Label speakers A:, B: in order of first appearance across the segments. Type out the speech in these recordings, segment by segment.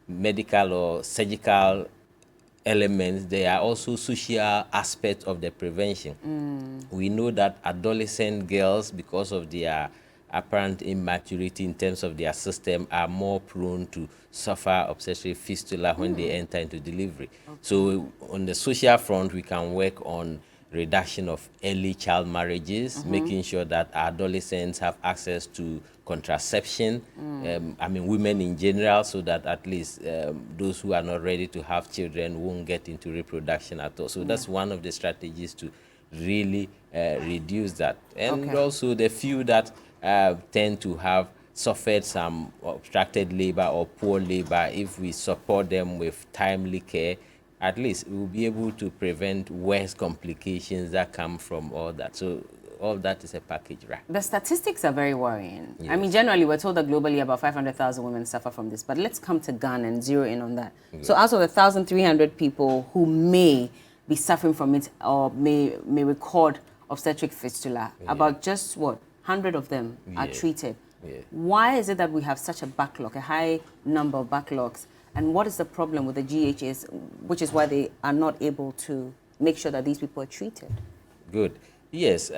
A: medical or surgical elements, there are also social aspects of the prevention. We know that adolescent girls, because of their apparent immaturity in terms of their system, are more prone to suffer obstetric fistula when they enter into delivery. So on the social front, we can work on reduction of early child marriages, making sure that adolescents have access to contraception, I mean women in general, so that at least those who are not ready to have children won't get into reproduction at all. So that's one of the strategies to really reduce that. And also the few that tend to have suffered some obstructed labor or poor labor, if we support them with timely care, at least we'll be able to prevent worse complications that come from all that. So all that is a package, right?
B: The statistics are very worrying.
A: Yes.
B: I mean, generally, we're told that globally about 500,000 women suffer from this, but let's come to Ghana and zero in on that. So out of the 1,300 people who may be suffering from it or may record obstetric fistula, about just, 100 of them are treated. Why is it that we have such a backlog, a high number of backlogs? And what is the problem with the GHs, which is why they are not able to make sure that these people are treated?
A: Good. Yes,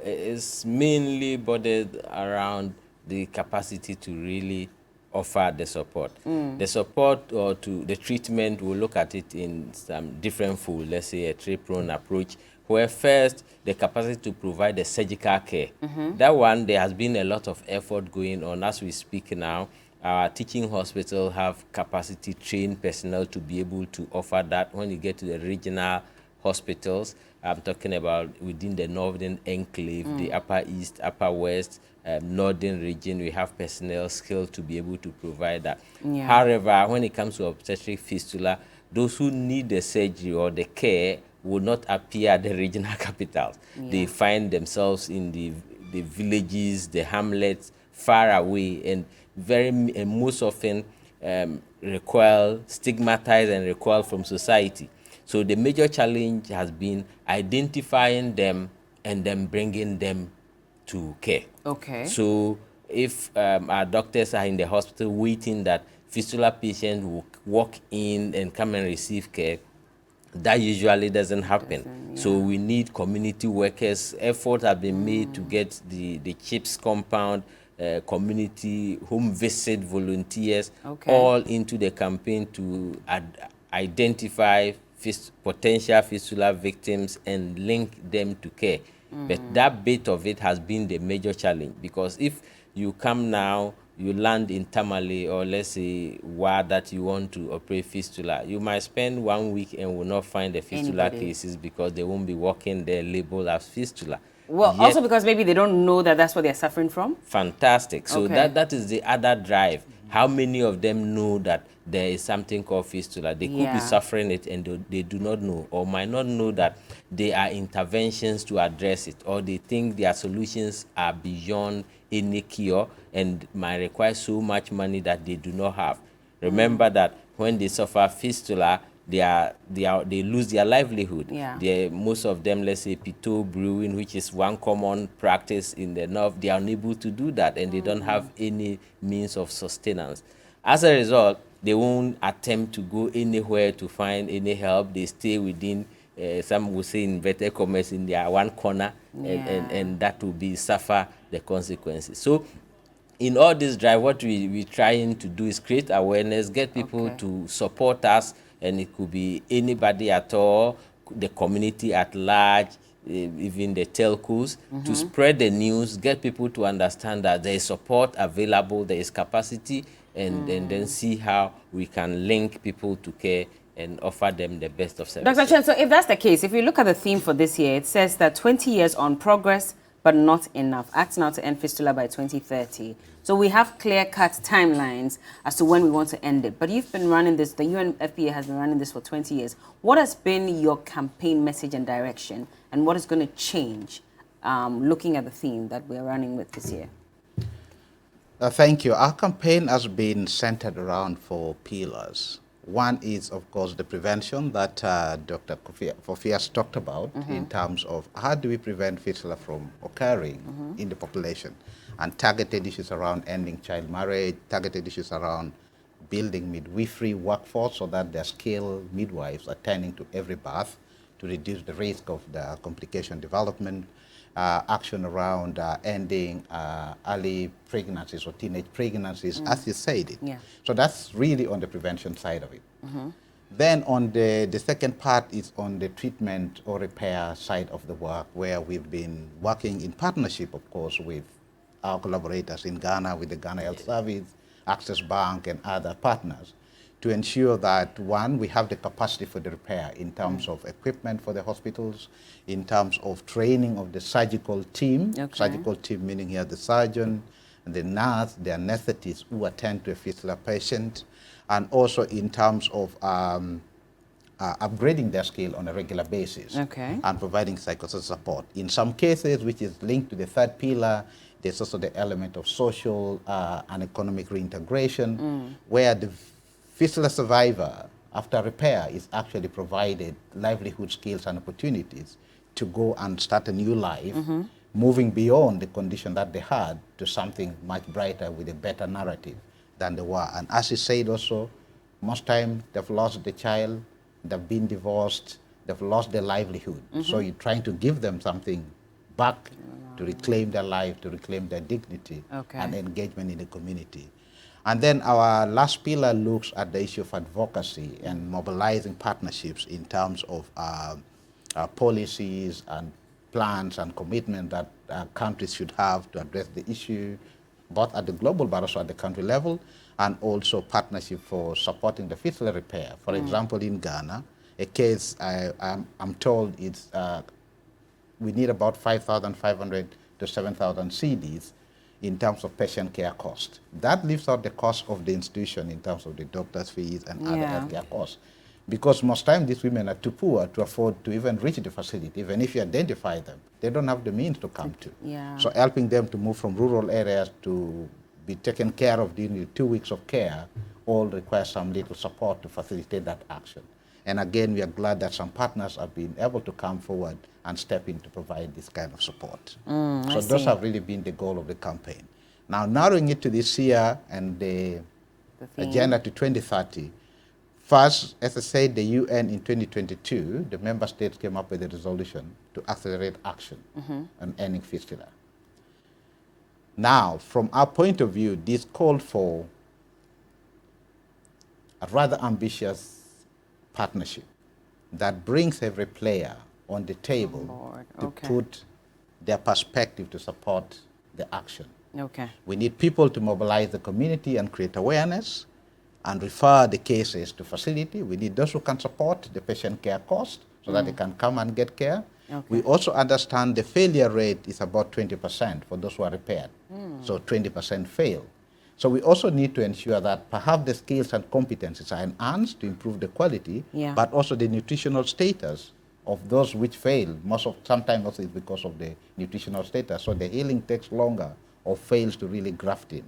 A: it's mainly bordered around the capacity to really offer the support. The support or to the treatment, we'll look at it in some different folds, let's say a three-pronged approach, where first, the capacity to provide the surgical care. That one, there has been a lot of effort going on as we speak now. Our teaching hospitals have capacity trained personnel to be able to offer that. When you get to the regional hospitals, I'm talking about within the northern enclave, the upper east, upper west, northern region, we have personnel skilled to be able to provide that. However, when it comes to obstetric fistula, those who need the surgery or the care will not appear at the regional capitals. They find themselves in the villages, the hamlets, far away, and most often recoil, stigmatized and recoil from society. So the major challenge has been identifying them and then bringing them to care. So if our doctors are in the hospital waiting that fistula patients will walk in and come and receive care, that usually doesn't happen. So we need community workers. Efforts have been made to get the CHIPS compound, community home visit volunteers all into the campaign to identify potential fistula victims and link them to care. But that bit of it has been the major challenge, because if you come now, you land in Tamale or let's say that you want to operate fistula, you might spend 1 week and will not find the fistula cases because they won't be working there labeled as fistula.
B: Well, yet, also because maybe they don't know that that's what they're suffering from?
A: Fantastic. So that is the other drive. How many of them know that there is something called fistula? They could be suffering it and they do not know, or might not know that there are interventions to address it, or they think their solutions are beyond any cure and might require so much money that they do not have. Remember that when they suffer fistula, they lose their livelihood. Most of them, let's say pito brewing, which is one common practice in the north, they are unable to do that and they don't have any means of sustenance. As a result, they won't attempt to go anywhere to find any help. They stay within, some would say in inverted commerce, in their one corner, and that will be suffer the consequences. So in all this drive, what we're trying to do is create awareness, get people to support us, and it could be anybody at all, the community at large, even the telcos, to spread the news, get people to understand that there is support available, there is capacity, and then see how we can link people to care and offer them the best of services.
B: Dr. Chen, so if that's the case, if you look at the theme for this year, it says that 20 years on progress, but not enough. Act now to end fistula by 2030. So we have clear-cut timelines as to when we want to end it. But you've been running this, the UNFPA has been running this for 20 years. What has been your campaign message and direction, and what is going to change looking at the theme that we're running with this year?
C: Thank you. Our campaign has been centered around 4 pillars. One is, of course, the prevention that Dr. Kofi has talked about in terms of how do we prevent fistula from occurring in the population, and targeted issues around ending child marriage, targeted issues around building midwifery workforce so that there are skilled midwives attending to every birth to reduce the risk of the complication development, action around ending early pregnancies or teenage pregnancies, as you said it.
B: Yeah.
C: So that's really on the prevention side of it. Then on the second part is on the treatment or repair side of the work, where we've been working in partnership, of course, with our collaborators in Ghana, with the Ghana Health Service, Access Bank, and other partners, to ensure that, one, we have the capacity for the repair in terms of equipment for the hospitals, in terms of training of the surgical team, surgical team meaning here the surgeon, and the nurse, the anesthetists who attend to a fistula patient, and also in terms of upgrading their skill on a regular basis and providing psychosocial support. In some cases, which is linked to the third pillar, there's also the element of social and economic reintegration, where the fistula survivor, after repair, is actually provided livelihood skills and opportunities to go and start a new life, moving beyond the condition that they had to something much brighter with a better narrative than they were. And as you said also, most time they've lost the child, they've been divorced, they've lost their livelihood. So you're trying to give them something back to reclaim their life, to reclaim their dignity and engagement in the community. And then our last pillar looks at the issue of advocacy and mobilizing partnerships in terms of policies and plans and commitment that countries should have to address the issue, both at the global but also at the country level, and also partnership for supporting the fistula repair. For example, in Ghana, a case I'm told it's we need about 5,500 to 7,000 CDs in terms of patient care cost. That leaves out the cost of the institution in terms of the doctor's fees and other healthcare costs. Because most times these women are too poor to afford to even reach the facility. Even if you identify them, they don't have the means to come to. So helping them to move from rural areas to be taken care of during the 2 weeks of care all requires some little support to facilitate that action. And again, we are glad that some partners have been able to come forward and step in to provide this kind of support. So those have really been the goal of the campaign. Now, narrowing it to this year and the agenda to 2030, first, as I said, the UN in 2022, the member states came up with a resolution to accelerate action on ending fistula. Now, from our point of view, this called for a rather ambitious partnership that brings every player on the table to put their perspective to support the action. We need people to mobilize the community and create awareness and refer the cases to facility. We need those who can support the patient care cost so that they can come and get care. We also understand the failure rate is about 20% for those who are repaired. So 20% fail. So we also need to ensure that perhaps the skills and competencies are enhanced to improve the quality, but also the nutritional status of those which fail. Sometimes also it's because of the nutritional status. So the healing takes longer or fails to really graft in.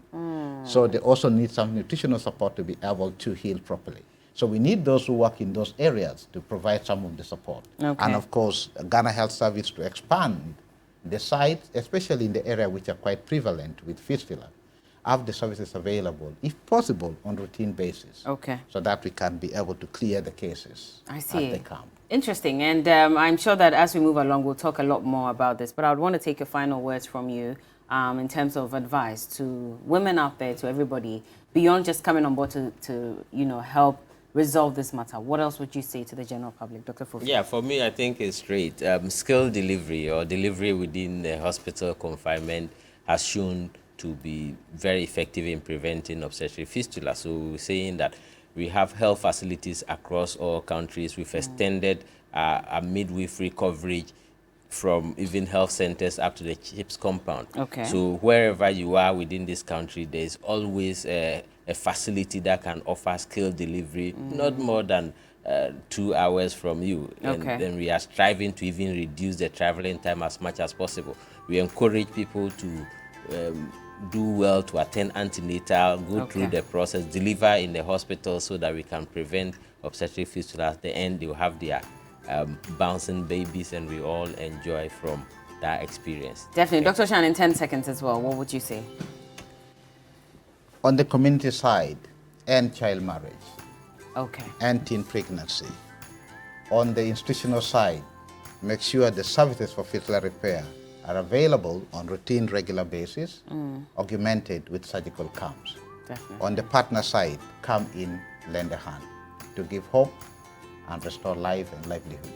C: So they also need some nutritional support to be able to heal properly. So we need those who work in those areas to provide some of the support. And of course, Ghana Health Service to expand the sites, especially in the area which are quite prevalent with fistula, have the services available, if possible, on routine basis. So that we can be able to clear the cases as they come.
B: Interesting. And I'm sure that as we move along, we'll talk a lot more about this. But I would want to take your final words from you in terms of advice to women out there, to everybody, beyond just coming on board to help resolve this matter. What else would you say to the general public, Dr. Fofi?
A: Yeah, for me, I think it's straight. Skill delivery or delivery within the hospital confinement has shown to be very effective in preventing obstetric fistula. So we're saying that we have health facilities across all countries. We've extended a midwifery coverage from even health centers up to the CHIPS compound. So wherever you are within this country, there's always a facility that can offer skill delivery, not more than 2 hours from you. And then we are striving to even reduce the traveling time as much as possible. We encourage people to do well to attend antenatal, go through the process, deliver in the hospital so that we can prevent obstetric fistula. At the end, they'll have their bouncing babies and we all enjoy from that experience.
B: Definitely. Dr. Shan, in 10 seconds as well, what would you say?
C: On the community side, end child marriage,
B: Okay.
C: end teen pregnancy. On the institutional side, make sure the services for fistula repair are available on routine, regular basis, augmented with surgical camps.
B: Definitely.
C: On the partner side, come in, lend a hand to give hope and restore life and livelihood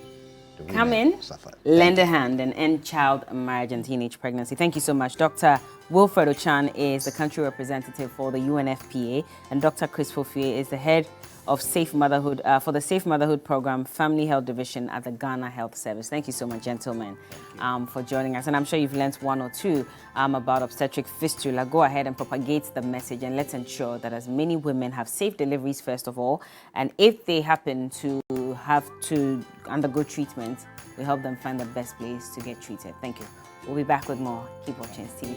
C: to women
B: Come in,
C: who suffer.
B: lend a hand, and end child marriage and teenage pregnancy. Thank you so much. Dr. Wilfred Ochan is the country representative for the UNFPA, and Dr. Chris Fofie is the head of Safe Motherhood for the Safe Motherhood Program Family Health Division at the Ghana Health Service. Thank you so much, gentlemen, for joining us. And I'm sure you've learned one or two about obstetric fistula. Go ahead and propagate the message, and let's ensure that as many women have safe deliveries first of all, and if they happen to have to undergo treatment, we help them find the best place to get treated. Thank you. We'll be back with more. Keep watching TV3.